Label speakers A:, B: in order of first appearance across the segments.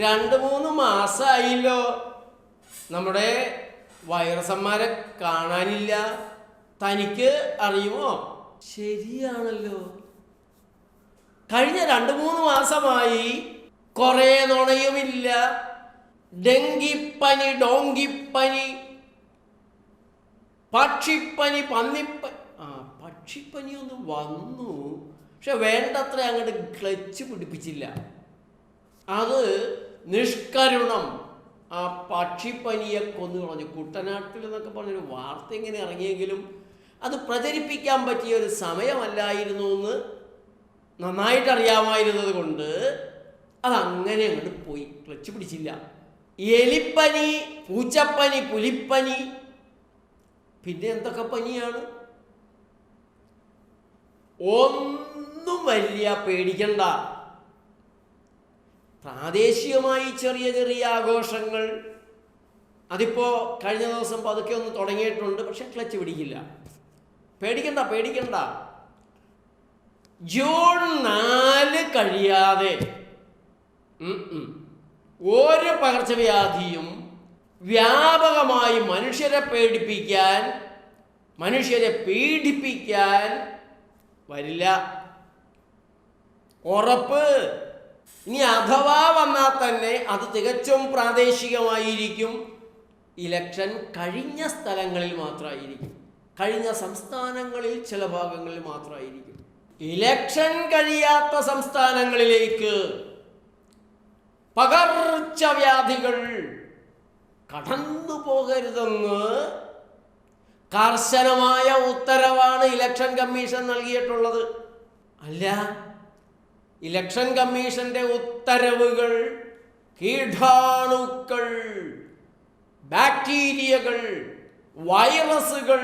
A: 2-3 മാസമായില്ലോ നമ്മുടെ വൈറസന്മാരെ കാണാനില്ല. തനിക്ക് അറിയുമോ? ശരിയാണല്ലോ, കഴിഞ്ഞ 2-3 മാസമായി കുറേ നുണയുമില്ല. ഡെങ്കിപ്പനി, ഡോങ്കിപ്പനി, പക്ഷിപ്പനി, പക്ഷിപ്പനി ഒന്ന് വന്നു. പക്ഷെ വേണ്ടത്ര അങ്ങോട്ട് ക്ലച്ച് പിടിപ്പിച്ചില്ല. അത് നിഷ്കരുണം ആ പക്ഷിപ്പനിയെ കൊന്നു കളഞ്ഞു. കുട്ടനാട്ടിൽ എന്നൊക്കെ പറഞ്ഞൊരു വാർത്ത ഇങ്ങനെ ഇറങ്ങിയെങ്കിലും അത് പ്രചരിപ്പിക്കാൻ പറ്റിയ ഒരു സമയമല്ലായിരുന്നു എന്ന് നന്നായിട്ട് അറിയാമായിരുന്നത് കൊണ്ട് അതങ്ങനെ അങ്ങോട്ട് പോയി, ക്ലച്ച് പിടിച്ചില്ല. എലിപ്പനി, പൂച്ചപ്പനി, പുലിപ്പനി, പിന്നെ എന്തൊക്കെ പനിയാണ്. ഒന്നും വലിയ പേടിക്കണ്ട. പ്രാദേശികമായി ചെറിയ ചെറിയ ആഘോഷങ്ങൾ അതിപ്പോൾ കഴിഞ്ഞ ദിവസം പതുക്കെ ഒന്ന് തുടങ്ങിയിട്ടുണ്ട്. പക്ഷെ ക്ലച്ച് പിടിക്കില്ല. പേടിക്കണ്ട. ജൂൺ 4 കഴിയാതെ ഒരു പകർച്ചവ്യാധിയും വ്യാപകമായി മനുഷ്യരെ പേടിപ്പിക്കാൻ, മനുഷ്യരെ പീഡിപ്പിക്കാൻ വരില്ല. ഉറപ്പ്. ഇനി അഥവാ വന്നാൽ തന്നെ അത് തികച്ചും പ്രാദേശികമായിരിക്കും. ഇലക്ഷൻ കഴിഞ്ഞ സ്ഥലങ്ങളിൽ മാത്രമായിരിക്കും, കഴിഞ്ഞ സംസ്ഥാനങ്ങളിൽ ചില ഭാഗങ്ങളിൽ മാത്രമായിരിക്കും. ഇലക്ഷൻ കഴിയാത്ത സംസ്ഥാനങ്ങളിലേക്ക് പകർച്ചവ്യാധികൾ കടന്നു പോകരുതെന്ന് കർശനമായ ഉത്തരവാണ് ഇലക്ഷൻ കമ്മീഷൻ നൽകിയിട്ടുള്ളത്. അല്ല, ഇലക്ഷൻ കമ്മീഷന്റെ ഉത്തരവുകൾ കീടാണുക്കൾ, ബാക്ടീരിയകൾ, വൈറസുകൾ,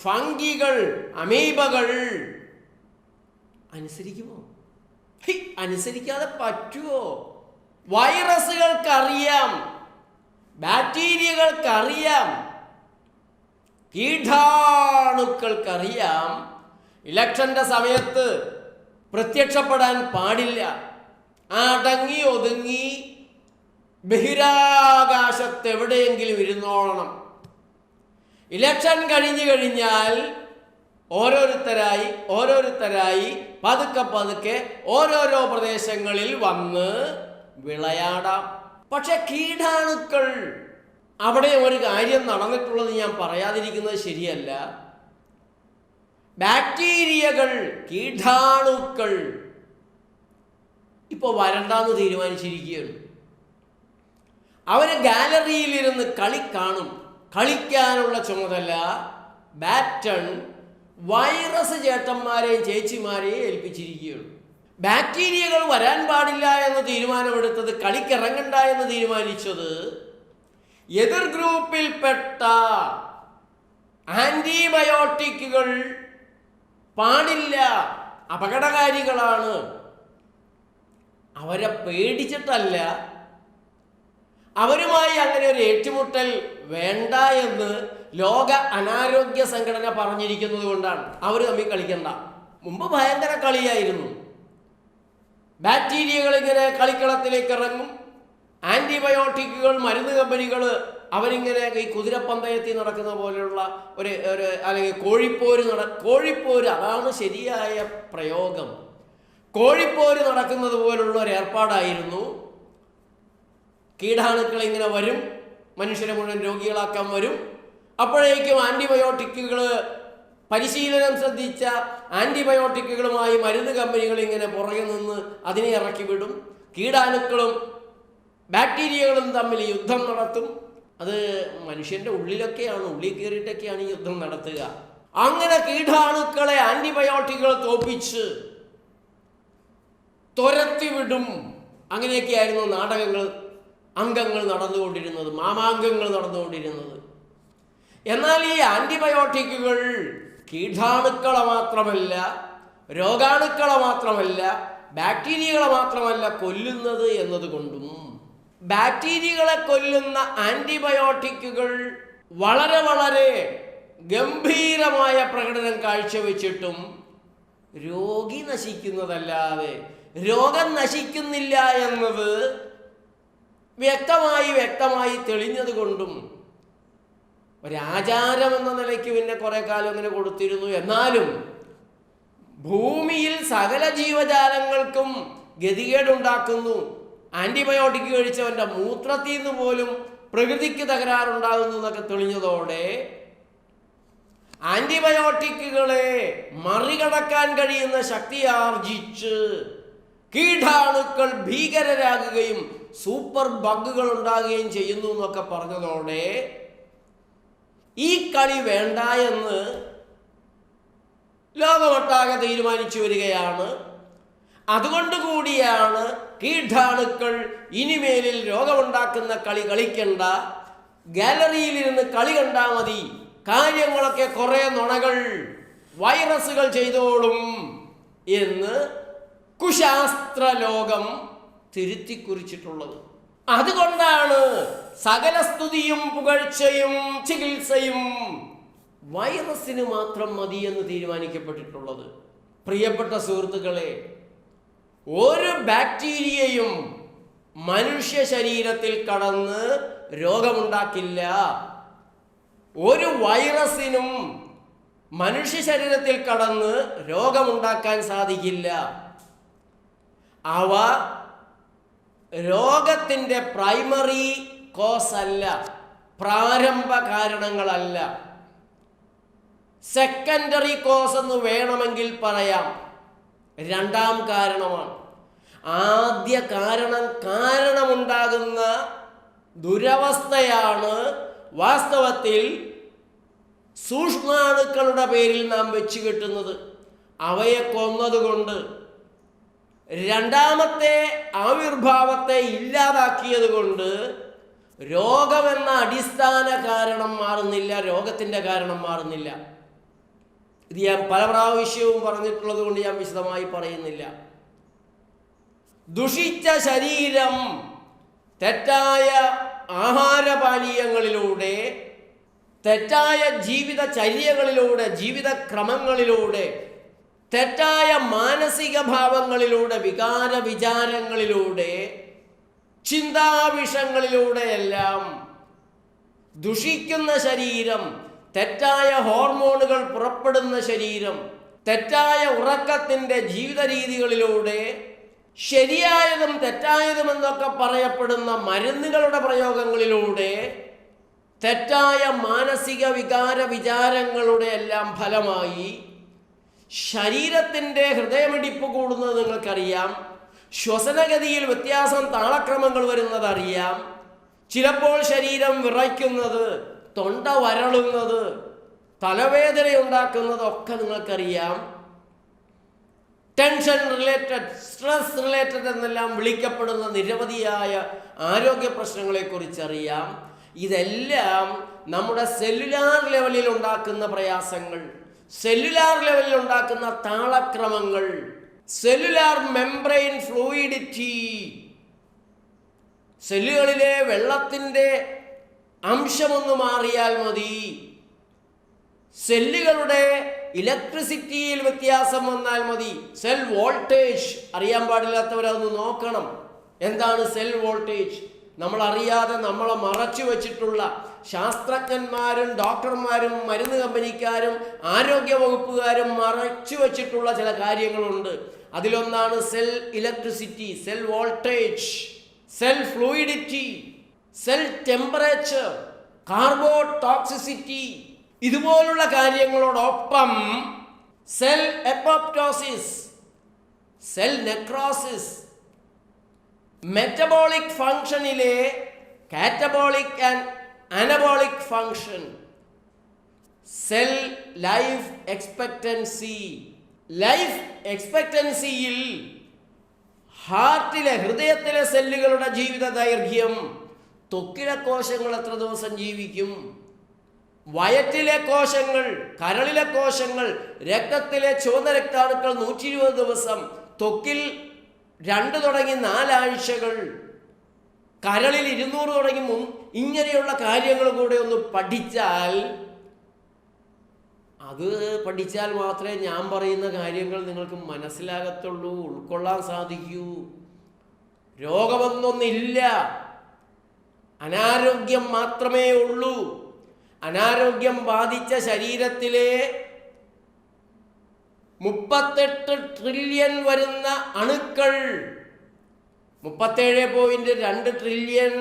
A: ഫംഗികൾ, അമീബകൾ അനുസരിക്കുമോ? അനുസരിക്കാതെ പറ്റുമോ? വൈറസുകൾക്കറിയാം, ബാക്ടീരിയകൾക്കറിയാം, കീടാണുക്കൾക്കറിയാം ഇലക്ഷന്റെ സമയത്ത് പ്രത്യക്ഷപ്പെടാൻ പാടില്ല. അടങ്ങി ഒതുങ്ങി ബഹിരാകാശത്തെവിടെയെങ്കിലും ഇരുന്നോളണം. ഇലക്ഷൻ കഴിഞ്ഞു കഴിഞ്ഞാൽ ഓരോരുത്തരായി പതുക്കെ ഓരോരോ പ്രദേശങ്ങളിൽ വന്ന് വിളയാടാം. പക്ഷെ കീടാണുക്കൾ, അവിടെ ഒരു കാര്യം നടന്നിട്ടുള്ളത് ഞാൻ പറയാതിരിക്കുന്നത് ശരിയല്ല. ബാക്ടീരിയകൾ, കീടാണുക്കൾ ഇപ്പോൾ വരണ്ടാന്ന് തീരുമാനിച്ചിരിക്കുകയാണ്. അവര് ഗാലറിയിലിരുന്ന് കളി കാണും. കളിക്കാനുള്ള ചുമതല ബാറ്റൺ വൈറസ് ചേട്ടന്മാരെയും ചേച്ചിമാരെയും ഏൽപ്പിച്ചിരിക്കുകയാണ്. ബാക്ടീരിയകൾ വരാൻ പാടില്ല എന്ന് തീരുമാനമെടുത്തത്, കളിക്കിറങ്ങണ്ട എന്ന് തീരുമാനിച്ചത് എതിർ ഗ്രൂപ്പിൽപ്പെട്ട ആന്റിബയോട്ടിക്കുകൾ പാടില്ല, അപകടകാരികളാണ്. അവരെ പേടിച്ചിട്ടല്ല, അവരുമായി അങ്ങനെ ഒരു ഏറ്റുമുട്ടൽ വേണ്ട എന്ന് ലോക അനാരോഗ്യ സംഘടന പറഞ്ഞിരിക്കുന്നത് കൊണ്ടാണ് അവർ തമ്മിൽ കളിക്കണ്ട. മുമ്പ് ഭയങ്കര കളിയായിരുന്നു. ബാക്ടീരിയകൾ ഇങ്ങനെ കളിക്കളത്തിലേക്ക് ഇറങ്ങും. ആന്റിബയോട്ടിക്കുകൾ, മരുന്ന് കമ്പനികൾ അവരിങ്ങനെ ഈ കുതിരപ്പന്തയത്തിൽ നടക്കുന്ന പോലെയുള്ള ഒരു അല്ലെങ്കിൽ കോഴിപ്പോര് അതാണ് ശരിയായ പ്രയോഗം. കോഴിപ്പോര് നടക്കുന്നത് പോലുള്ള ഒരു ഏർപ്പാടായിരുന്നു. കീടാണുക്കൾ ഇങ്ങനെ വരും, മനുഷ്യരെ മുഴുവൻ രോഗികളാക്കാൻ വരും. അപ്പോഴേക്കും ആന്റിബയോട്ടിക്കുകൾ, പരിശീലനം ശ്രദ്ധിച്ച ആന്റിബയോട്ടിക്കുകളുമായി മരുന്ന് കമ്പനികൾ ഇങ്ങനെ പുറകെ നിന്ന് അതിനെ ഇറക്കി വിടും. കീടാണുക്കളും ബാക്ടീരിയകളും തമ്മിൽ യുദ്ധം നടത്തും. അത് മനുഷ്യന്റെ ഉള്ളിൽ കയറിയിട്ടൊക്കെയാണ് ഈ യുദ്ധം നടത്തുക. അങ്ങനെ കീടാണുക്കളെ ആന്റിബയോട്ടിക്കുകൾ തോപ്പിച്ച് തുരത്തി വിടും. അങ്ങനെയൊക്കെയായിരുന്നു അംഗങ്ങൾ നടന്നുകൊണ്ടിരുന്നത്, മാമാങ്കങ്ങൾ നടന്നുകൊണ്ടിരുന്നത്. എന്നാൽ ഈ ആന്റിബയോട്ടിക്കുകൾ കീടാണുക്കളെ മാത്രമല്ല, രോഗാണുക്കളെ മാത്രമല്ല, ബാക്ടീരിയകളെ മാത്രമല്ല കൊല്ലുന്നത് എന്നതുകൊണ്ടും, ബാക്ടീരിയകളെ കൊല്ലുന്ന ആന്റിബയോട്ടിക്കുകൾ വളരെ വളരെ ഗംഭീരമായ പ്രകടനം കാഴ്ചവെച്ചിട്ടും രോഗി നശിക്കുന്നതല്ലാതെ രോഗം നശിക്കുന്നില്ല എന്നത് വ്യക്തമായി തെളിഞ്ഞതുകൊണ്ടും ഒരാചാരം എന്ന നിലയ്ക്ക് പിന്നെ കുറെ കാലം ഇങ്ങനെ കൊടുത്തിരുന്നു. എന്നാലും ഭൂമിയിൽ സകല ജീവജാലങ്ങൾക്കും ഗതികേടുണ്ടാക്കുന്നു. ആന്റിബയോട്ടിക് കഴിച്ചവൻ്റെ മൂത്രത്തിൽ നിന്ന് പോലും പ്രകൃതിക്ക് തകരാറുണ്ടാകുന്നു എന്നൊക്കെ തെളിഞ്ഞതോടെ ആന്റിബയോട്ടിക്കുകളെ മറികടക്കാൻ കഴിയുന്ന ശക്തി ആർജിച്ച് കീടാണുക്കൾ ഭീകരരാകുകയും സൂപ്പർ ബഗ്ഗുകൾ ഉണ്ടാകുകയും ചെയ്യുന്നു എന്നൊക്കെ പറഞ്ഞതോടെ ഈ കളി വേണ്ട എന്ന് ലോകമൊട്ടാകെ തീരുമാനിച്ചു വരികയാണ്. അതുകൊണ്ട് കൂടിയാണ് കീടാണുക്കൾ ഇനിമേലിൽ രോഗമുണ്ടാക്കുന്ന കളി കളിക്കണ്ട, ഗാലറിയിലിരുന്ന് കളി കണ്ടാൽ മതി, കാര്യങ്ങളൊക്കെ കുറെ നുണകൾ വൈറസുകൾ ചെയ്തോളും എന്ന് കുശാസ്ത്ര ലോകം തിരുത്തി കുറിച്ചിട്ടുള്ളത്. അതുകൊണ്ടാണ് സകല സ്തുതിയും പുകഴ്ചയും ചികിത്സയും വൈറസിന് മാത്രം മതി എന്ന് തീരുമാനിക്കപ്പെട്ടിട്ടുള്ളത്. പ്രിയപ്പെട്ട സുഹൃത്തുക്കളെ, ഒരു ബാക്ടീരിയയും മനുഷ്യ ശരീരത്തിൽ കടന്ന് രോഗമുണ്ടാക്കില്ല. ഒരു വൈറസിനും മനുഷ്യ ശരീരത്തിൽ കടന്ന് രോഗമുണ്ടാക്കാൻ സാധിക്കില്ല. അവ രോഗത്തിൻ്റെ പ്രൈമറി കോസ് അല്ല, പ്രാരംഭ കാരണങ്ങളല്ല. സെക്കൻഡറി കോസ് എന്ന് വേണമെങ്കിൽ പറയാം, രണ്ടാം കാരണമാണ്. ആദ്യ കാരണമുണ്ടാകുന്ന ദുരവസ്ഥയാണ് വാസ്തവത്തിൽ സൂക്ഷ്മാണുക്കളുടെ പേരിൽ നാം വെച്ച് കെട്ടുന്നത്. അവയെ കൊന്നതുകൊണ്ട് രണ്ടാമത്തെ ആവിർഭാവത്തെ ഇല്ലാതാക്കിയത് കൊണ്ട് രോഗമെന്ന അടിസ്ഥാന കാരണം മാറുന്നില്ല, രോഗത്തിൻ്റെ കാരണം മാറുന്നില്ല. ഇത് ഞാൻ പല പ്രാവശ്യവും പറഞ്ഞിട്ടുള്ളത് കൊണ്ട് ഞാൻ വിശദമായി പറയുന്നില്ല. ദുഷിച്ച ശരീരം തെറ്റായ ആഹാരപാനീയങ്ങളിലൂടെ, തെറ്റായ ജീവിതചര്യകളിലൂടെ, ജീവിതക്രമങ്ങളിലൂടെ, തെറ്റായ മാനസിക ഭാവങ്ങളിലൂടെ, വികാര വിചാരങ്ങളിലൂടെ, ചിന്താവിഷങ്ങളിലൂടെയെല്ലാം ദുഷിക്കുന്ന ശരീരം, തെറ്റായ ഹോർമോണുകൾ പുറപ്പെടുന്ന ശരീരം, തെറ്റായ ഉറക്കത്തിൻ്റെ ജീവിത രീതികളിലൂടെ, ശരിയായതും തെറ്റായതുമെന്നൊക്കെ പറയപ്പെടുന്ന മരുന്നുകളുടെ പ്രയോഗങ്ങളിലൂടെ, തെറ്റായ മാനസിക വികാര വിചാരങ്ങളുടെ എല്ലാം ഫലമായി ശരീരത്തിൻ്റെ ഹൃദയമിടിപ്പ് കൂടുന്നത് നിങ്ങൾക്കറിയാം, ശ്വസനഗതിയിൽ വ്യത്യാസം, താളക്രമങ്ങൾ വരുന്നത് അറിയാം, ചിലപ്പോൾ ശരീരം വിറയ്ക്കുന്നത്, തൊണ്ട വരളുന്നത്, തലവേദന ഉണ്ടാക്കുന്നതൊക്കെ നിങ്ങൾക്കറിയാം. ടെൻഷൻ റിലേറ്റഡ്, സ്ട്രെസ് റിലേറ്റഡ് എന്നെല്ലാം വിളിക്കപ്പെടുന്ന നിരവധിയായ ആരോഗ്യ പ്രശ്നങ്ങളെക്കുറിച്ചറിയാം. ഇതെല്ലാം നമ്മുടെ സെല്ലുലാർ ലെവലിൽ ഉണ്ടാക്കുന്ന പ്രയാസങ്ങൾ, സെല്ലുലാർ ലെവലിൽ ഉണ്ടാക്കുന്ന താളക്രമങ്ങൾ, സെല്ലുലാർ മെംബ്രെയിൻ ഫ്ലൂയിഡിറ്റി, സെല്ലുകളിലെ വെള്ളത്തിൻ്റെ അംശമൊന്നു മാറിയാൽ മതി, സെല്ലുകളുടെ ഇലക്ട്രിസിറ്റിയിൽ വ്യത്യാസം വന്നാൽ മതി, സെൽ വോൾട്ടേജ് അറിയാൻ പാടില്ലാത്തവരതൊന്ന് നോക്കണം. എന്താണ് സെൽ വോൾട്ടേജ്? നമ്മൾ അറിയാതെ നമ്മളെ മറച്ചു വച്ചിട്ടുള്ള ശാസ്ത്രജ്ഞന്മാരും ഡോക്ടർമാരും മരുന്ന് കമ്പനിക്കാരും ആരോഗ്യ വകുപ്പുകാരും മറച്ചു വച്ചിട്ടുള്ള ചില കാര്യങ്ങളുണ്ട്. അതിലൊന്നാണ് cell electricity, cell voltage, cell fluidity, cell temperature, cardiotoxicity. ഇതുപോലുള്ള കാര്യങ്ങളോടൊപ്പം cell apoptosis, cell necrosis, metabolic ഫംഗ്ഷനിലെ catabolic and anabolic function, cell life expectancy. Life എക്സ്പെക്റ്റൻസിയിൽ ഹാർട്ടിലെ, ഹൃദയത്തിലെ സെല്ലുകളുടെ ജീവിത ദൈർഘ്യം, ത്വക്കിലെ കോശങ്ങൾ എത്ര ദിവസം ജീവിക്കും, വയറ്റിലെ കോശങ്ങൾ, കരളിലെ കോശങ്ങൾ, രക്തത്തിലെ ചുവന്ന രക്താണുക്കൾ 120 ദിവസം, ത്വക്കിൽ 2 തുടങ്ങി 4 ആഴ്ചകൾ, കരളിൽ 200 തുടങ്ങി ഇങ്ങനെയുള്ള കാര്യങ്ങൾ കൂടെ ഒന്ന് പഠിച്ചാൽ, അത് പഠിച്ചാൽ മാത്രമേ ഞാൻ പറയുന്ന കാര്യങ്ങൾ നിങ്ങൾക്ക് മനസ്സിലാകത്തുള്ളൂ, ഉൾക്കൊള്ളാൻ സാധിക്കൂ. രോഗമൊന്നൊന്നില്ല, അനാരോഗ്യം മാത്രമേ ഉള്ളൂ. അനാരോഗ്യം ബാധിച്ച ശരീരത്തിലെ 38 ട്രില്യൺ വരുന്ന അണുക്കൾ, 37.2 ട്രില്യൺ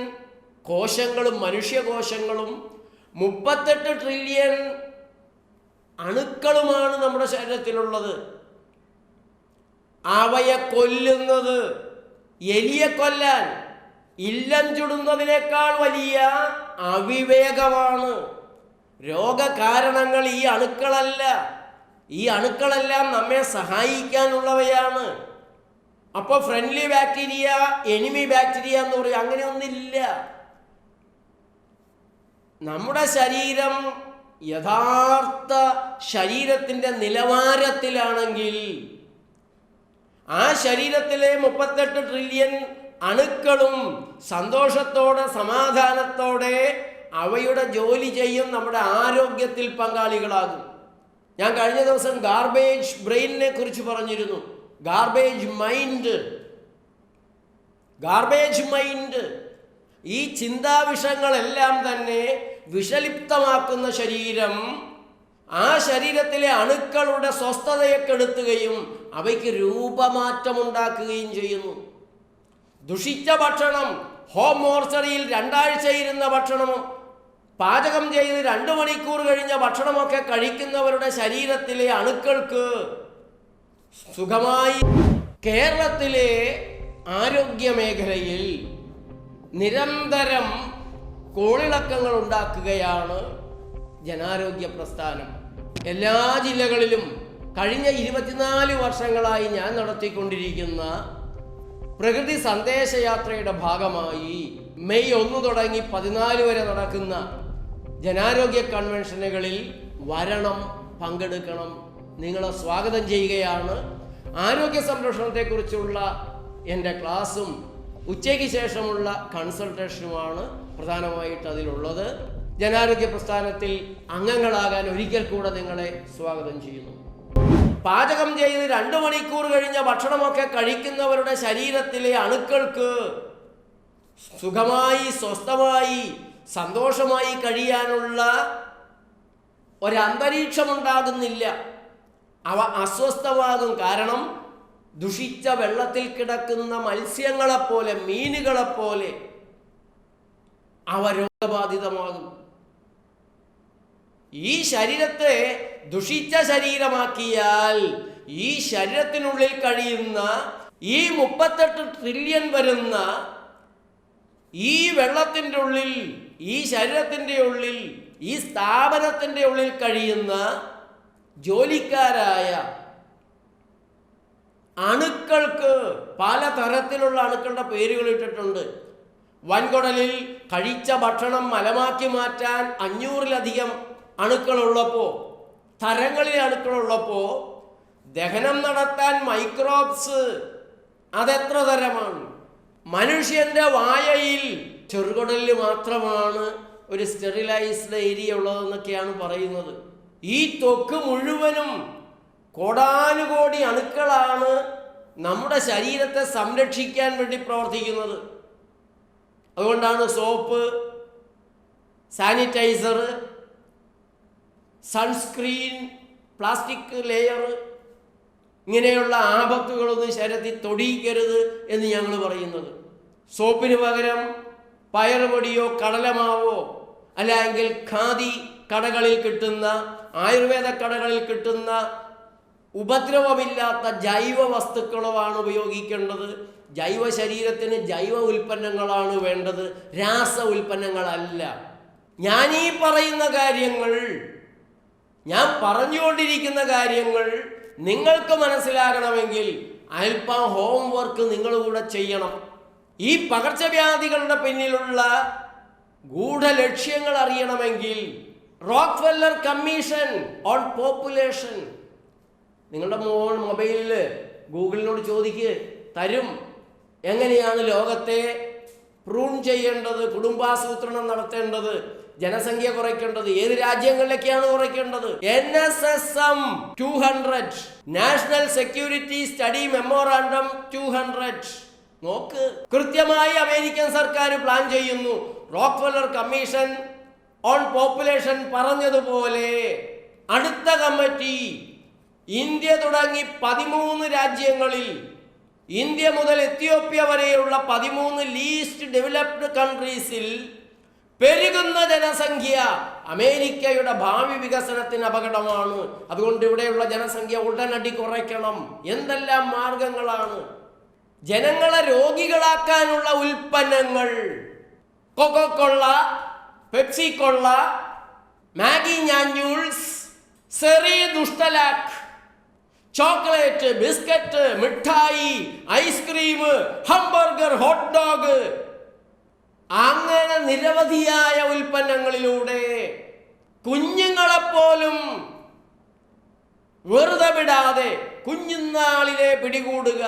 A: കോശങ്ങളും മനുഷ്യകോശങ്ങളും 38 ട്രില്യൺ അണുക്കളുമാണ് നമ്മുടെ ശരീരത്തിലുള്ളത്. അവയെ കൊല്ലുന്നത്, എലിയെ കൊല്ലാൻ ഇല്ലം ചുടുന്നതിനേക്കാൾ വലിയ അവിവേകമാണ്. രോഗകാരണങ്ങൾ ഈ അണുക്കളല്ല. ഈ അണുക്കളെല്ലാം നമ്മെ സഹായിക്കാനുള്ളവയാണ്. അപ്പോൾ ഫ്രണ്ട്ലി ബാക്ടീരിയ, എനിമി ബാക്ടീരിയ എന്ന് പറയും, അങ്ങനെയൊന്നില്ല. നമ്മുടെ ശരീരം യഥാർത്ഥ ശരീരത്തിൻ്റെ നിലവാരത്തിലാണെങ്കിൽ ആ ശരീരത്തിലെ 38 ട്രില്യൺ അണുക്കളും സന്തോഷത്തോടെ സമാധാനത്തോടെ അവയുടെ ജോലി ചെയ്യും, നമ്മുടെ ആരോഗ്യത്തിൽ പങ്കാളികളാകും. ഞാൻ കഴിഞ്ഞ ദിവസം ഗാർബേജ് ബ്രെയിനിനെ കുറിച്ച് പറഞ്ഞിരുന്നു. ഗാർബേജ് മൈൻഡ് ഈ ചിന്താവിഷങ്ങളെല്ലാം തന്നെ വിഷലിപ്തമാക്കുന്ന ശരീരം ആ ശരീരത്തിലെ അണുക്കളുടെ സ്വസ്ഥതയെ കെടുത്തുകയും അവയ്ക്ക് രൂപമാറ്റമുണ്ടാക്കുകയും ചെയ്യുന്നു. ദുഷിച്ച ഭക്ഷണം, ഹോം മോർച്ചറിയിൽ 2 ആഴ്ച ഇരുന്ന ഭക്ഷണം, പാചകം ചെയ്ത് 2 മണിക്കൂർ കഴിഞ്ഞ ഭക്ഷണമൊക്കെ കഴിക്കുന്നവരുടെ ശരീരത്തിലെ അണുക്കൾക്ക് സുഖമായി. കേരളത്തിലെ ആരോഗ്യ മേഖലയിൽ നിരന്തരം കോളിളക്കങ്ങൾ ഉണ്ടാക്കുകയാണ് ജനാരോഗ്യ പ്രസ്ഥാനം. എല്ലാ ജില്ലകളിലും കഴിഞ്ഞ 24 വർഷങ്ങളായി ഞാൻ നടത്തിക്കൊണ്ടിരിക്കുന്ന പ്രകൃതി സന്ദേശയാത്രയുടെ ഭാഗമായി മെയ് 1 തുടങ്ങി 14 വരെ നടക്കുന്ന ജനാരോഗ്യ കൺവെൻഷനുകളിൽ വരണം, പങ്കെടുക്കണം, നിങ്ങളെ സ്വാഗതം ചെയ്യുകയാണ്. ആരോഗ്യ സംരക്ഷണത്തെക്കുറിച്ചുള്ള എൻ്റെ ക്ലാസ്സും ഉച്ചയ്ക്ക് ശേഷമുള്ള കൺസൾട്ടേഷനുമാണ് പ്രധാനമായിട്ട് അതിലുള്ളത്. ജനാരോഗ്യ പ്രസ്ഥാനത്തിൽ അംഗങ്ങളാകാൻ ഒരിക്കൽ കൂടെ നിങ്ങളെ സ്വാഗതം ചെയ്യുന്നു. പാചകം ചെയ്ത് 2 മണിക്കൂർ കഴിഞ്ഞ ഭക്ഷണമൊക്കെ കഴിക്കുന്നവരുടെ ശരീരത്തിലെ അണുക്കൾക്ക് സുഖമായി, സ്വസ്ഥമായി, സന്തോഷമായി കഴിയാനുള്ള ഒരന്തരീക്ഷമുണ്ടാകുന്നില്ല. അവ അസ്വസ്ഥമാകും. കാരണം ദുഷിച്ച വെള്ളത്തിൽ കിടക്കുന്ന മത്സ്യങ്ങളെപ്പോലെ, മീനുകളെപ്പോലെ അവ രോഗബാധിതമാകും. ഈ ശരീരത്തെ ദുഷിച്ച ശരീരമാക്കിയാൽ ഈ ശരീരത്തിനുള്ളിൽ കഴിയുന്ന ഈ 38 ട്രില്യൺ വരുന്ന ഈ വെള്ളത്തിൻ്റെ ഉള്ളിൽ, ഈ ശരീരത്തിൻ്റെ ഉള്ളിൽ, ഈ സ്ഥാപനത്തിൻ്റെ ഉള്ളിൽ കഴിയുന്ന ജോലിക്കാരായ അണുക്കൾക്ക് പലതരത്തിലുള്ള അണുക്കളുടെ പേരുകൾ ഇട്ടിട്ടുണ്ട്. വൻകുടലിൽ കഴിച്ച ഭക്ഷണം മലമാക്കി മാറ്റാൻ 500-ലധികം അണുക്കളുള്ളപ്പോൾ, തരങ്ങളിലെ അണുക്കളുള്ളപ്പോൾ ദഹനം നടത്താൻ മൈക്രോബ്സ് അതെത്ര തരമാണ്. മനുഷ്യൻ്റെ വായയിൽ ചെറുകുടലിൽ മാത്രമാണ് ഒരു സ്റ്റെറിലൈസ്ഡ് ഏരിയ ഉള്ളതെന്നൊക്കെയാണ് പറയുന്നത്. ഈ ത്വക്ക് മുഴുവനും കോടാനുകോടി അണുക്കളാണ് നമ്മുടെ ശരീരത്തെ സംരക്ഷിക്കാൻ വേണ്ടി പ്രവർത്തിക്കുന്നത്. അതുകൊണ്ടാണ് soap, sanitiser, sunscreen, plastic layer, ഇങ്ങനെയുള്ള ആപത്തുകളൊന്നും ശരീരത്തിൽ തൊടിയിക്കരുത് എന്ന് ഞങ്ങൾ പറയുന്നത്. സോപ്പിന് പകരം പയറുപൊടിയോ കടലമാവോ അല്ലെങ്കിൽ ഖാദി കടകളിൽ കിട്ടുന്ന, ആയുർവേദ കടകളിൽ കിട്ടുന്ന ഉപദ്രവമില്ലാത്ത ജൈവ വസ്തുക്കളോ ആണ് ഉപയോഗിക്കേണ്ടത്. ജൈവ ശരീരത്തിന് ജൈവ ഉൽപ്പന്നങ്ങളാണ് വേണ്ടത്, രാസ ഉൽപ്പന്നങ്ങളല്ല. ഞാനീ പറയുന്ന കാര്യങ്ങൾ, ഞാൻ പറഞ്ഞുകൊണ്ടിരിക്കുന്ന കാര്യങ്ങൾ നിങ്ങൾക്ക് മനസ്സിലാകണമെങ്കിൽ അല്പം ഹോംവർക്ക് നിങ്ങൾ കൂടെ ചെയ്യണം. ഈ പകർച്ചവ്യാധികളുടെ പിന്നിലുള്ള ഗൂഢലക്ഷ്യങ്ങൾ അറിയണമെങ്കിൽ റോക്ക്ഫെല്ലർ കമ്മീഷൻ ഓൺ പോപ്പുലേഷൻ, നിങ്ങളുടെ മൊബൈലിൽ ഗൂഗിളിനോട് ചോദിക്ക്, തരും. എങ്ങനെയാണ് ലോകത്തെ പ്രൂൺ ചെയ്യേണ്ടത്, കുടുംബാസൂത്രണം നടത്തേണ്ടത്, ജനസംഖ്യ കുറയ്ക്കേണ്ടത്, ഏത് രാജ്യങ്ങളിലേക്കാണ് കുറയ്ക്കേണ്ടത്. NSSM 200, national security study memorandum 200 നോക്ക്. കൃത്യമായി അമേരിക്കൻ സർക്കാർ പ്ലാൻ ചെയ്യുന്നു. റോക്ക്ഫെല്ലർ കമ്മീഷൻ ഓൺ പോപ്പുലേഷൻ പറഞ്ഞതുപോലെ അടുത്ത കമ്മിറ്റി ഇന്ത്യ തുടങ്ങി 13 രാജ്യങ്ങളിൽ, ഇന്ത്യ മുതൽ എത്യോപ്യ വരെയുള്ള 13 ലീസ്റ്റ് ഡെവലപ്ഡ് കൺട്രീസിൽ പെരുകുന്ന ജനസംഖ്യ അമേരിക്കയുടെ ഭാവി വികസനത്തിന് അപകടമാണ്. അതുകൊണ്ട് ഇവിടെയുള്ള ജനസംഖ്യ ഉടനടി കുറയ്ക്കണം. എന്തെല്ലാം മാർഗങ്ങളാണ്? ജനങ്ങളെ രോഗികളാക്കാനുള്ള ഉൽപ്പന്നങ്ങൾ, കൊക്കോകൊള്ള, പെപ്സിക്കൊള്ള, മാഗി ഞാഞ്ഞൂൾസ്, സെറി ദുഷ്ടലാക്ക്, ചോക്ലേറ്റ്, ബിസ്ക്കറ്റ്, മിഠായി, ഐസ്ക്രീം, ഹംബർഗർ, ഹോട്ട് ഡോഗ്, അങ്ങനെ നിരവധിയായ ഉൽപ്പന്നങ്ങളിലൂടെ കുഞ്ഞുങ്ങളെപ്പോലും വെറുതെ വിടാതെ കുഞ്ഞുനാളിലെ പിടികൂടുക.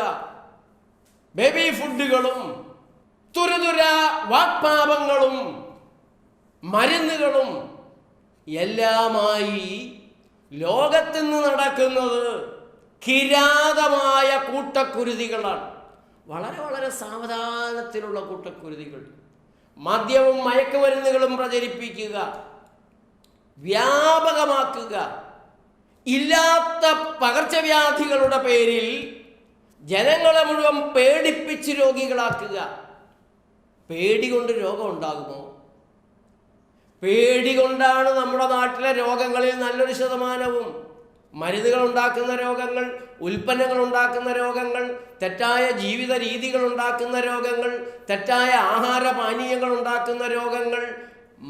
A: ബേബി ഫുഡുകളും തുരുതുര വാക്പാപങ്ങളും മരുന്നുകളും എല്ലാമായി ലോകത്തിന്ന് നടക്കുന്നത് കിരാതമായ കൂട്ടക്കുരുതികളാണ്. വളരെ വളരെ സാവധാനത്തിലുള്ള കൂട്ടക്കുരുതികൾ. മദ്യവും മയക്കുമരുന്നുകളും പ്രചരിപ്പിക്കുക, വ്യാപകമാക്കുക, ഇല്ലാത്ത പകർച്ചവ്യാധികളുടെ പേരിൽ ജനങ്ങളെ മുഴുവൻ പേടിപ്പിച്ച് രോഗികളാക്കുക. പേടി കൊണ്ട് രോഗം ഉണ്ടാകുമോ? പേടി കൊണ്ടാണ് നമ്മുടെ നാട്ടിലെ രോഗങ്ങളിൽ നല്ലൊരു ശതമാനവും. മരുന്നുകൾ ഉണ്ടാക്കുന്ന രോഗങ്ങൾ, ഉൽപ്പന്നങ്ങൾ ഉണ്ടാക്കുന്ന രോഗങ്ങൾ, തെറ്റായ ജീവിത രീതികൾ ഉണ്ടാക്കുന്ന രോഗങ്ങൾ, തെറ്റായ ആഹാരപാനീയങ്ങൾ ഉണ്ടാക്കുന്ന രോഗങ്ങൾ,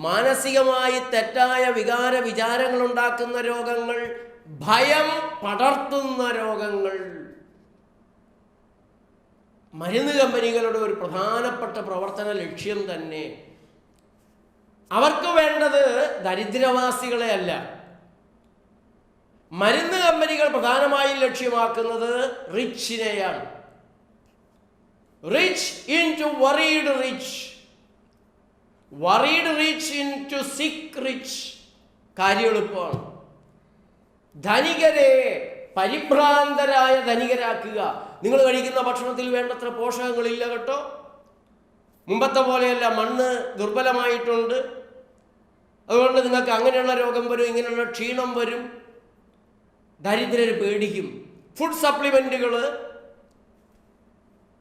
A: മാനസികമായി തെറ്റായ വികാര വിചാരങ്ങൾ ഉണ്ടാക്കുന്ന രോഗങ്ങൾ, ഭയം പടർത്തുന്ന രോഗങ്ങൾ. മരുന്ന് കമ്പനികളുടെ ഒരു പ്രധാനപ്പെട്ട പ്രവർത്തന ലക്ഷ്യം തന്നെ അവർക്ക് വേണ്ടത് ദരിദ്രവാസികളെ അല്ല. മരുന്ന് കമ്പനികൾ പ്രധാനമായും ലക്ഷ്യമാക്കുന്നത് റിച്ചിനെയാണ്. Rich into worried rich, worried rich into sick rich. കാര്യം എളുപ്പമാണ്. ധനികരെ പരിഭ്രാന്തരായ ധനികരാക്കുക. നിങ്ങൾ കഴിക്കുന്ന ഭക്ഷണത്തിൽ വേണ്ടത്ര പോഷകങ്ങളില്ല കേട്ടോ. മുമ്പത്തെ പോലെയല്ല, മണ്ണ് ദുർബലമായിട്ടുണ്ട്. അതുകൊണ്ട് നിങ്ങൾക്ക് അങ്ങനെയുള്ള രോഗം വരും, ഇങ്ങനെയുള്ള ക്ഷീണം വരും. ദരിദ്രർ പേടിക്കും. ഫുഡ് സപ്ലിമെൻറ്റുകൾ,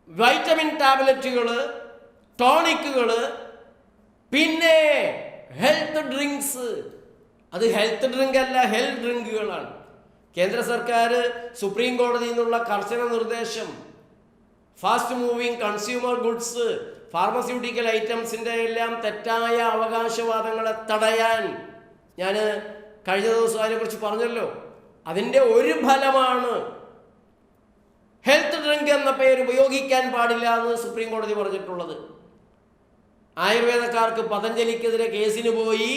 A: വൈറ്റമിൻ ടാബ്ലറ്റുകൾ, ടോണിക്കുകൾ, പിന്നെ ഹെൽത്ത് ഡ്രിങ്ക്സ്. അത് ഹെൽത്ത് ഡ്രിങ്ക് അല്ല, ഹെൽത്ത് ഡ്രിങ്കുകളാണ്. കേന്ദ്ര സർക്കാർ സുപ്രീം കോടതിയിൽ നിന്നുള്ള കർശന നിർദ്ദേശം fast moving consumer goods, pharmaceutical ഐറ്റംസിൻ്റെ എല്ലാം തെറ്റായ അവകാശവാദങ്ങളെ തടയാൻ ഞാൻ കഴിഞ്ഞ ദിവസം അതിനെക്കുറിച്ച് പറഞ്ഞല്ലോ. അതിൻ്റെ ഒരു ഫലമാണ് ഹെൽത്ത് ഡ്രിങ്ക് എന്ന പേര് ഉപയോഗിക്കാൻ പാടില്ല എന്ന് സുപ്രീം കോടതി പറഞ്ഞിട്ടുള്ളത്. ആയുർവേദക്കാർക്ക് പതഞ്ജലിക്കെതിരെ കേസിന് പോയി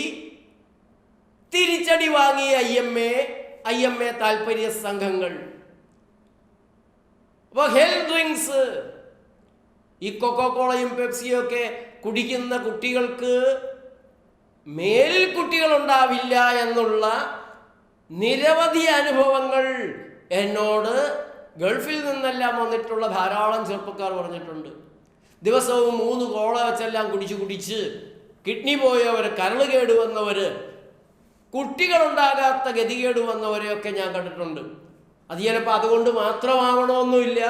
A: തിരിച്ചടി വാങ്ങി ഐ എം എ താല്പര്യ സംഘങ്ങൾ. അപ്പോൾ ഹെൽത്ത് ഡ്രിങ്ക്സ്, ഈ കൊക്കോകോളയും പെപ്സിയും ഒക്കെ കുടിക്കുന്ന കുട്ടികൾക്ക് മേലിൽ കുട്ടികളുണ്ടാവില്ല എന്നുള്ള നിരവധി അനുഭവങ്ങൾ എന്നോട് ഗൾഫിൽ നിന്നെല്ലാം വന്നിട്ടുള്ള ധാരാളം ചെറുപ്പക്കാർ പറഞ്ഞിട്ടുണ്ട്. ദിവസവും 3 കോള വെച്ചെല്ലാം കുടിച്ച് കിഡ്നി പോയവർ, കരള് കേടുവന്നവർ, കുട്ടികളുണ്ടാകാത്ത ഗതികേട് വന്നവരെയൊക്കെ ഞാൻ കണ്ടിട്ടുണ്ട്. അത് ചിലപ്പോൾ അതുകൊണ്ട് മാത്രമാവണമെന്നില്ല.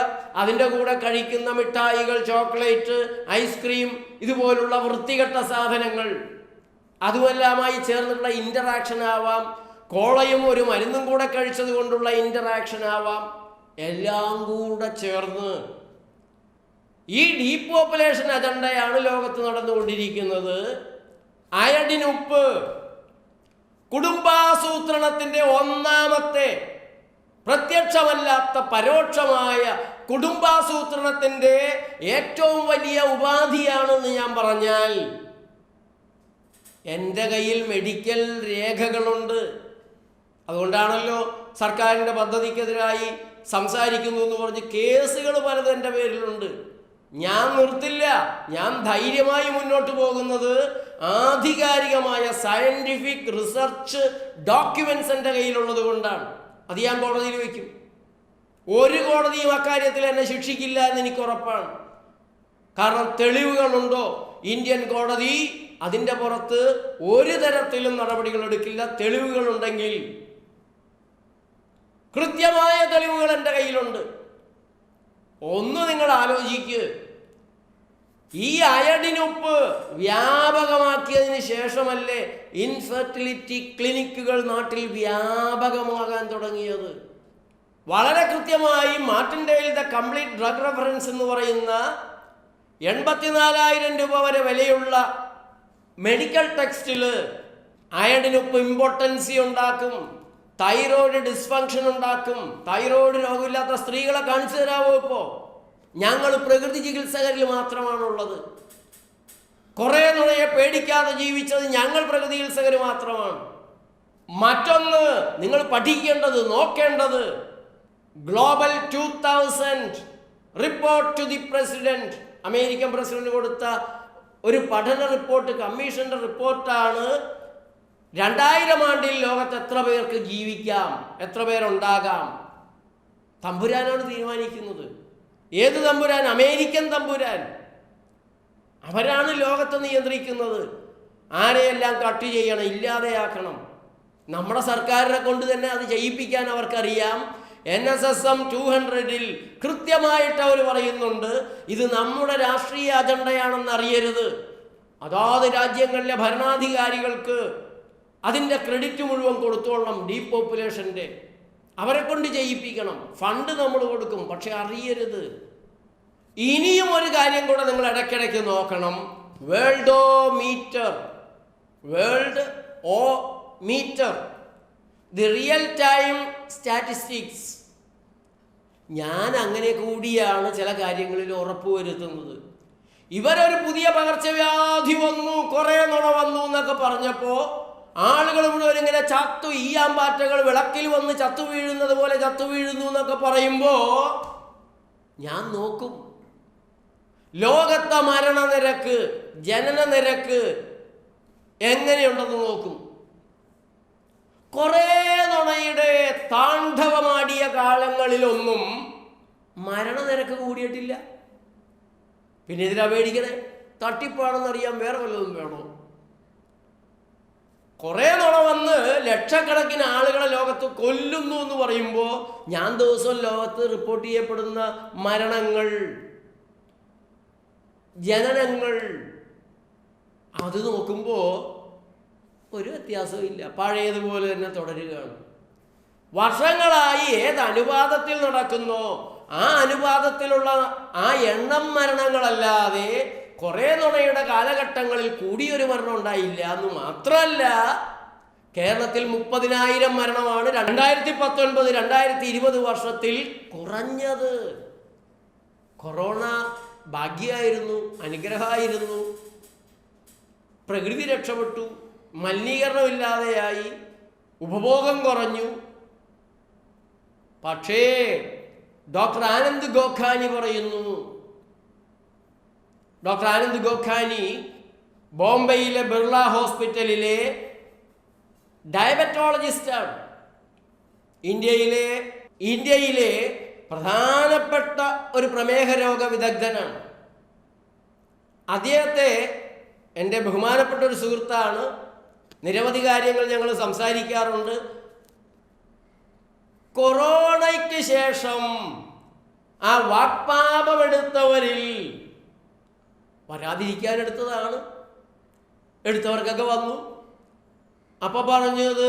A: അതിൻ്റെ കൂടെ കഴിക്കുന്ന മിഠായികൾ, ചോക്ലേറ്റ്, ഐസ്ക്രീം, ഇതുപോലുള്ള വൃത്തികെട്ട സാധനങ്ങൾ, അതുമെല്ലാമായി ചേർന്നിട്ടുള്ള ഇൻ്ററാക്ഷൻ ആവാം. കോളയും ഒരു മരുന്നും കൂടെ കഴിച്ചത് കൊണ്ടുള്ള ഇൻ്ററാക്ഷൻ ആവാം. എല്ലാം കൂടെ ചേർന്ന് ഈ ഡീപോപ്പുലേഷൻ അജണ്ടയാണ് ലോകത്ത് നടന്നുകൊണ്ടിരിക്കുന്നത്. അയഡിൻ ഉപ്പ്, കുടുംബാസൂത്രണത്തിൻ്റെ ഒന്നാമത്തെ പ്രത്യക്ഷമല്ലാത്ത പരോക്ഷമായ കുടുംബാസൂത്രണത്തിൻ്റെ ഏറ്റവും വലിയ ഉപാധിയാണെന്ന് ഞാൻ പറഞ്ഞാൽ എൻ്റെ കയ്യിൽ മെഡിക്കൽ രേഖകളുണ്ട്. അതുകൊണ്ടാണല്ലോ സർക്കാരിൻ്റെ പദ്ധതിക്കെതിരായി സംസാരിക്കുന്നു എന്ന് പറഞ്ഞ് കേസുകൾ പലതും എൻ്റെ പേരിലുണ്ട്. ഞാൻ നിർത്തില്ല. ഞാൻ ധൈര്യമായി മുന്നോട്ട് പോകുന്നത് ആധികാരികമായ സയൻറ്റിഫിക് റിസർച്ച് ഡോക്യുമെന്റ്സ് എൻ്റെ കയ്യിലുള്ളത് കൊണ്ടാണ്. അത് ഞാൻ കോടതിയിൽ വയ്ക്കും. ഒരു കോടതിയും അക്കാര്യത്തിൽ എന്നെ ശിക്ഷിക്കില്ല എന്ന് എനിക്ക് ഉറപ്പാണ്. കാരണം തെളിവുകളുണ്ടോ? ഇന്ത്യൻ കോടതി അതിൻ്റെ പുറത്ത് ഒരു തരത്തിലും നടപടികൾ എടുക്കില്ല. തെളിവുകളുണ്ടെങ്കിൽ, കൃത്യമായ തെളിവുകൾ എൻ്റെ കയ്യിലുണ്ട്. ഒന്ന് നിങ്ങൾ ആലോചിക്ക്, ഈ അയഡിനുപ്പ് വ്യാപകമാക്കിയതിന് ശേഷമല്ലേ ഇൻഫെർട്ടിലിറ്റി ക്ലിനിക്കുകൾ നാട്ടിൽ വ്യാപകമാകാൻ തുടങ്ങിയത്. വളരെ കൃത്യമായി മാർട്ടിൻഡെയിൽ ദ കംപ്ലീറ്റ് ഡ്രഗ് റെഫറൻസ് എന്ന് പറയുന്ന 84,000 രൂപ വരെ വിലയുള്ള മെഡിക്കൽ ടെക്സ്റ്റിൽ അയഡിനുപ്പ് ഇമ്പോർട്ടൻസി ഉണ്ടാക്കും, തൈറോയ്ഡ് ഡിസ്ഫങ്ഷൻ ഉണ്ടാക്കും. തൈറോയ്ഡ് രോഗമില്ലാത്ത സ്ത്രീകളെ കാണിച്ചു തരാമോ? ഇപ്പോൾ ഞങ്ങൾ പ്രകൃതി ചികിത്സകരിൽ മാത്രമാണുള്ളത്. കുറേ നുണയെ പേടിക്കാതെ ജീവിച്ചത് ഞങ്ങൾ പ്രകൃതി ചികിത്സകർ മാത്രമാണ്. മറ്റൊന്ന് നിങ്ങൾ പഠിക്കേണ്ടത്, നോക്കേണ്ടത്, global 2000 report to the president, American president കൊടുത്ത ഒരു പഠന റിപ്പോർട്ട്, കമ്മീഷന്റെ റിപ്പോർട്ടാണ്. 2000 ആണ്ടിൽ ലോകത്ത് എത്ര പേർക്ക് ജീവിക്കാം, എത്ര പേരുണ്ടാകാം, തമ്പുരാനാണ് തീരുമാനിക്കുന്നത്. ഏത് തമ്പുരാൻ? അമേരിക്കൻ തമ്പുരാൻ. അവരാണ് ലോകത്തെ നിയന്ത്രിക്കുന്നത്. ആരെയെല്ലാം കട്ട് ചെയ്യണം, ഇല്ലാതെയാക്കണം. നമ്മുടെ സർക്കാരിനെ കൊണ്ട് തന്നെ അത് ചെയ്യിപ്പിക്കാൻ അവർക്കറിയാം. NSSM 200-ൽ കൃത്യമായിട്ട് അവർ പറയുന്നുണ്ട്, ഇത് നമ്മുടെ രാഷ്ട്രീയ അജണ്ടയാണെന്ന് അറിയരുത്. അതാത് രാജ്യങ്ങളിലെ ഭരണാധികാരികൾക്ക് അതിൻ്റെ ക്രെഡിറ്റ് മുഴുവൻ കൊടുത്തോളണം. ഡീപോപ്പുലേഷൻ്റെ അവരെ കൊണ്ട് ചെയ്യിപ്പിക്കണം. ഫണ്ട് നമ്മൾ കൊടുക്കും, പക്ഷെ അറിയരുത്. ഇനിയും ഒരു കാര്യം കൂടെ നിങ്ങൾ ഇടയ്ക്കിടയ്ക്ക് നോക്കണം. Worldometer, the real time statistics. ഞാൻ അങ്ങനെ കൂടിയാണ് ചില കാര്യങ്ങളിൽ ഉറപ്പുവരുത്തുന്നത്. ഇവരൊരു പുതിയ പകർച്ചവ്യാധി വന്നു, കുറേ നുണ വന്നു എന്നൊക്കെ പറഞ്ഞപ്പോൾ ആളുകൾ മുഴുവൻ ഇങ്ങനെ ചത്തു, ഈയാമ്പാറ്റകൾ വിളക്കിൽ വന്ന് ചത്തു വീഴുന്നത് പോലെ ചത്തു വീഴുന്നു എന്നൊക്കെ പറയുമ്പോൾ ഞാൻ നോക്കും ലോകത്തെ മരണനിരക്ക്, ജനന നിരക്ക് എങ്ങനെയുണ്ടെന്ന് നോക്കും. കുറേ നുണയുടെ താണ്ഡവമാടിയ കാലങ്ങളിലൊന്നും മരണനിരക്ക് കൂടിയിട്ടില്ല. പിന്നെ ഇതിനാ പേടിക്കണേ? തട്ടിപ്പാണെന്നറിയാൻ വേറെ വല്ലതും വേണോ? കുറേ നുണ വന്ന് ലക്ഷക്കണക്കിന് ആളുകളെ ലോകത്ത് കൊല്ലുന്നു എന്ന് പറയുമ്പോൾ ഞാൻ ദിവസവും ലോകത്ത് റിപ്പോർട്ട് ചെയ്യപ്പെടുന്ന മരണങ്ങൾ, ജനനങ്ങൾ, അത് നോക്കുമ്പോൾ ഒരു വ്യത്യാസവും ഇല്ല. പഴയതുപോലെ തന്നെ തുടരുകയാണ്. വർഷങ്ങളായി ഏത് അനുപാതത്തിൽ നടക്കുന്നോ ആ അനുപാതത്തിലുള്ള ആ എണ്ണം മരണങ്ങളല്ലാതെ കുറേ നുണയുടെ കാലഘട്ടങ്ങളിൽ കൂടിയൊരു മരണം ഉണ്ടായില്ല എന്ന് മാത്രമല്ല, കേരളത്തിൽ 30,000 മരണമാണ് 2019-2020 വർഷത്തിൽ കുറഞ്ഞത്. കൊറോണ ഭാഗ്യമായിരുന്നു, അനുഗ്രഹമായിരുന്നു. പ്രകൃതി രക്ഷപ്പെട്ടു, മലിനീകരണമില്ലാതെയായി, ഉപഭോഗം കുറഞ്ഞു. പക്ഷേ ഡോക്ടർ ആനന്ദ് ഗോഖാനി പറയുന്നു, ഡോക്ടർ ആനന്ദ് ഗോഖാനി ബോംബെയിലെ ബിർള ഹോസ്പിറ്റലിലെ ഡയബറ്റോളജിസ്റ്റാണ്. ഇന്ത്യയിലെ പ്രധാനപ്പെട്ട ഒരു പ്രമേഹ രോഗ വിദഗ്ധനാണ്. അദ്ദേഹത്തെ എൻ്റെ ബഹുമാനപ്പെട്ട ഒരു സുഹൃത്താണ്. നിരവധി കാര്യങ്ങൾ ഞങ്ങൾ സംസാരിക്കാറുണ്ട്. കൊറോണയ്ക്ക് ശേഷം ആ വാക്പാപമെടുത്തവരിൽ വരാതിരിക്കാനെടുത്തതാണ്. എടുത്തവർക്കൊക്കെ വന്നു. അപ്പോൾ പറഞ്ഞത്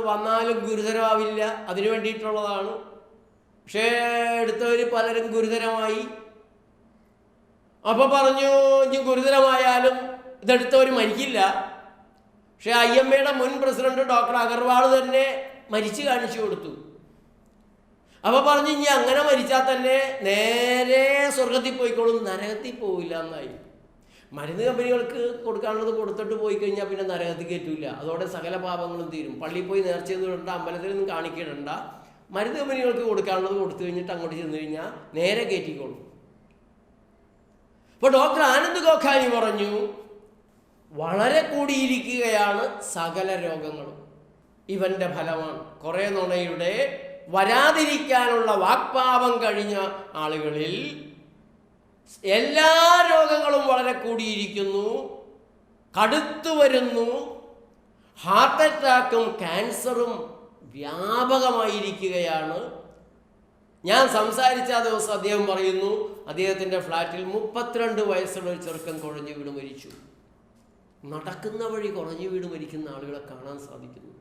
A: വന്നാലും ഗുരുതരമാവില്ല, അതിനു വേണ്ടിയിട്ടുള്ളതാണ്. പക്ഷേ എടുത്തവർ പലരും ഗുരുതരമായി. അപ്പോൾ പറഞ്ഞു ഇനി ഗുരുതരമായാലും ഇതെടുത്തവർ മരിക്കില്ല. പക്ഷേ IMAയുടെ മുൻ പ്രസിഡന്റ് ഡോക്ടർ അഗർവാൾ തന്നെ മരിച്ചു കാണിച്ചു കൊടുത്തു. അപ്പോൾ പറഞ്ഞു ഇനി അങ്ങനെ മരിച്ചാൽ തന്നെ നേരെ സ്വർഗത്തിൽ പോയിക്കോളും, നരകത്തിൽ പോവില്ല എന്നായി. മരുന്ന് കമ്പനികൾക്ക് കൊടുക്കാനുള്ളത് കൊടുത്തിട്ട് പോയി കഴിഞ്ഞാൽ പിന്നെ നരകത്തിൽ കയറ്റില്ല. അതോടെ സകല പാപങ്ങളും തീരും. പള്ളിയിൽ പോയി നേർച്ച ചെയ്തിടണ്ട, അമ്പലത്തിലൊന്നും കാണിക്കിടണ്ട. മരുന്ന് കമ്പനികൾക്ക് കൊടുക്കാനുള്ളത് കൊടുത്തു കഴിഞ്ഞിട്ട് അങ്ങോട്ട് ചെന്ന് കഴിഞ്ഞാൽ നേരെ കയറ്റിക്കോളും. അപ്പോൾ ഡോക്ടർ ആനന്ദ് ഗോഖാനി പറഞ്ഞു, വളരെ കൂടിയിരിക്കുകയാണ് സകല രോഗങ്ങളും. ഇവൻ്റെ ഫലമാണ്. കുറേ നുണയുടെ വരാതിരിക്കാനുള്ള വാക്പാപം കഴിഞ്ഞ ആളുകളിൽ എല്ലാ രോഗങ്ങളും വളരെ കൂടിയിരിക്കുന്നു. കടുത്തു വരുന്നു. ഹാർട്ട് അറ്റാക്കും ക്യാൻസറും വ്യാപകമായിരിക്കുകയാണ്. ഞാൻ സംസാരിച്ച ആ ദിവസം അദ്ദേഹം പറയുന്നു, അദ്ദേഹത്തിൻ്റെ ഫ്ലാറ്റിൽ 32 വയസ്സുള്ള ഒരു ചെറുക്കൻ കുഴഞ്ഞു വീണ് മരിച്ചു. നടക്കുന്ന വഴി കുഴഞ്ഞു വീണ് മരിക്കുന്ന ആളുകളെ കാണാൻ സാധിക്കുന്നു.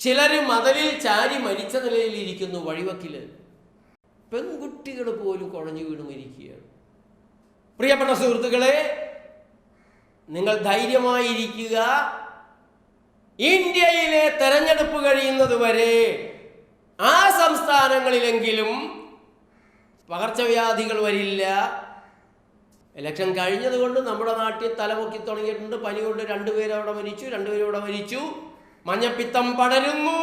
A: ചിലർ മതിലിൽ ചാരി മരിച്ച നിലയിൽ ഇരിക്കുന്നു. വഴിവക്കിൽ പെൺകുട്ടികൾ പോലും കുഴഞ്ഞു വീണ് മരിക്കുകയാണ്. പ്രിയപ്പെട്ട സുഹൃത്തുക്കളെ, നിങ്ങൾ ധൈര്യമായിരിക്കുക. ഇന്ത്യയിലെ തെരഞ്ഞെടുപ്പ് കഴിയുന്നത് വരെ ആ സംസ്ഥാനങ്ങളിലെങ്കിലും പകർച്ചവ്യാധികൾ വരില്ല. ഇലക്ഷൻ കഴിഞ്ഞതുകൊണ്ട് നമ്മുടെ നാട്ടിൽ തലമുക്കി തുടങ്ങിയിട്ടുണ്ട്. പനി കൊണ്ട് 2 പേര് അവിടെ മരിച്ചു, 2 പേര് ഇവിടെ മരിച്ചു. മഞ്ഞപ്പിത്തം പടരുന്നു.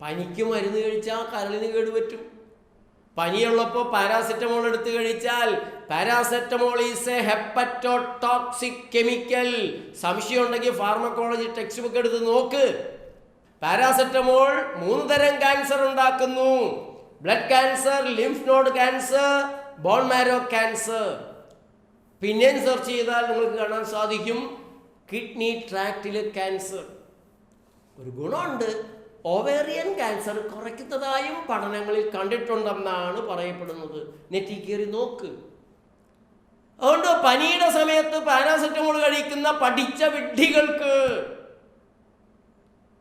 A: പനിക്ക് മരുന്ന് കഴിച്ചാൽ കരളിന് കേടുപറ്റും. പനിയുള്ളപ്പോൾ പാരാസെറ്റമോൾ എടുത്ത് കഴിച്ചാൽ paracetamol is A hepatotoxic chemical. സംശയം ഉണ്ടെങ്കിൽ ഫാർമക്കോളജി ടെക്സ്റ്റ് ബുക്ക് എടുത്ത് നോക്ക്. പാരാസെറ്റമോൾ 3 തരം ക്യാൻസർ ഉണ്ടാക്കുന്നു: blood cancer, lymph node cancer, bone marrow cancer. പിന്നെയും സെർച്ച് ചെയ്താൽ നിങ്ങൾക്ക് കാണാൻ സാധിക്കും കിഡ്നി ട്രാക്റ്റിലെ ക്യാൻസർ. ഒരു ഗുണമുണ്ട്, ഓവേറിയൻ ക്യാൻസർ കുറയ്ക്കുന്നതായും പഠനങ്ങളിൽ കണ്ടിട്ടുണ്ടെന്നാണ് പറയപ്പെടുന്നത്. നെറ്റിൽ കയറി നോക്ക്. അതുകൊണ്ട് പനിയുടെ സമയത്ത് പാരാസെറ്റമോൾ കഴിക്കുന്ന പഠിച്ച വിഡ്ഢികൾക്ക്,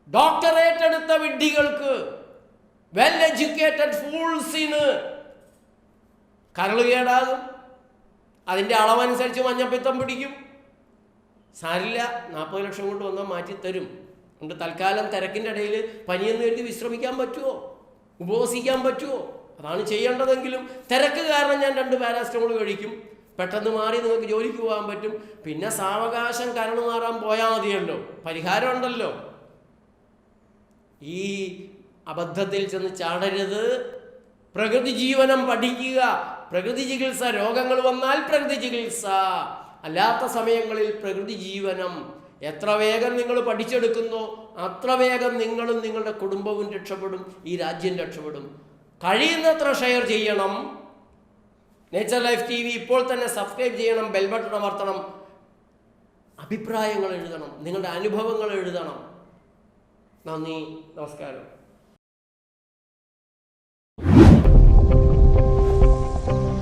A: ഡോക്ടറേറ്റ് എടുത്ത വിഡ്ഢികൾക്ക്, വെൽ എഡ്യൂക്കേറ്റഡ് ഫൂൾസിന് കരൾ കേടാകും. അതിൻ്റെ അളവനുസരിച്ച് മഞ്ഞപ്പിത്തം പിടിക്കും. സാരില്ല, 40 ലക്ഷം കൊണ്ട് വന്നാൽ മാറ്റിത്തരും. അതുകൊണ്ട് തൽക്കാലം തിരക്കിൻ്റെ ഇടയിൽ പനിയെന്ന് കരുതി വിശ്രമിക്കാൻ പറ്റുമോ? ഉപവസിക്കാൻ പറ്റുമോ? അതാണ് ചെയ്യേണ്ടതെങ്കിലും തിരക്ക് കാരണം ഞാൻ 2 പാരാസെറ്റമോൾ കഴിക്കും. പെട്ടെന്ന് മാറി നിങ്ങൾക്ക് ജോലിക്ക് പോകാൻ പറ്റും. പിന്നെ സാവകാശം കരൾ മാറാൻ പോയാൽ മതിയല്ലോ, പരിഹാരം ഉണ്ടല്ലോ. ഈ അബദ്ധത്തിൽ ചെന്ന് ചാടരുത്. പ്രകൃതി ജീവനം പഠിക്കുക. പ്രകൃതി ചികിത്സ, രോഗങ്ങൾ വന്നാൽ പ്രകൃതി ചികിത്സ, അല്ലാത്ത സമയങ്ങളിൽ പ്രകൃതി ജീവനം. എത്ര വേഗം നിങ്ങൾ പഠിച്ചെടുക്കുന്നോ അത്ര വേഗം നിങ്ങളും നിങ്ങളുടെ കുടുംബവും രക്ഷപ്പെടും, ഈ രാജ്യം രക്ഷപ്പെടും. കഴിയുന്നത്ര ഷെയർ ചെയ്യണം. നേച്ചർ ലൈഫ് TV ഇപ്പോൾ തന്നെ സബ്സ്ക്രൈബ് ചെയ്യണം, ബെൽ ബട്ടൺ അമർത്തണം. അഭിപ്രായങ്ങൾ എഴുതണം, നിങ്ങളുടെ അനുഭവങ്ങൾ എഴുതണം. നന്ദി, നമസ്കാരം.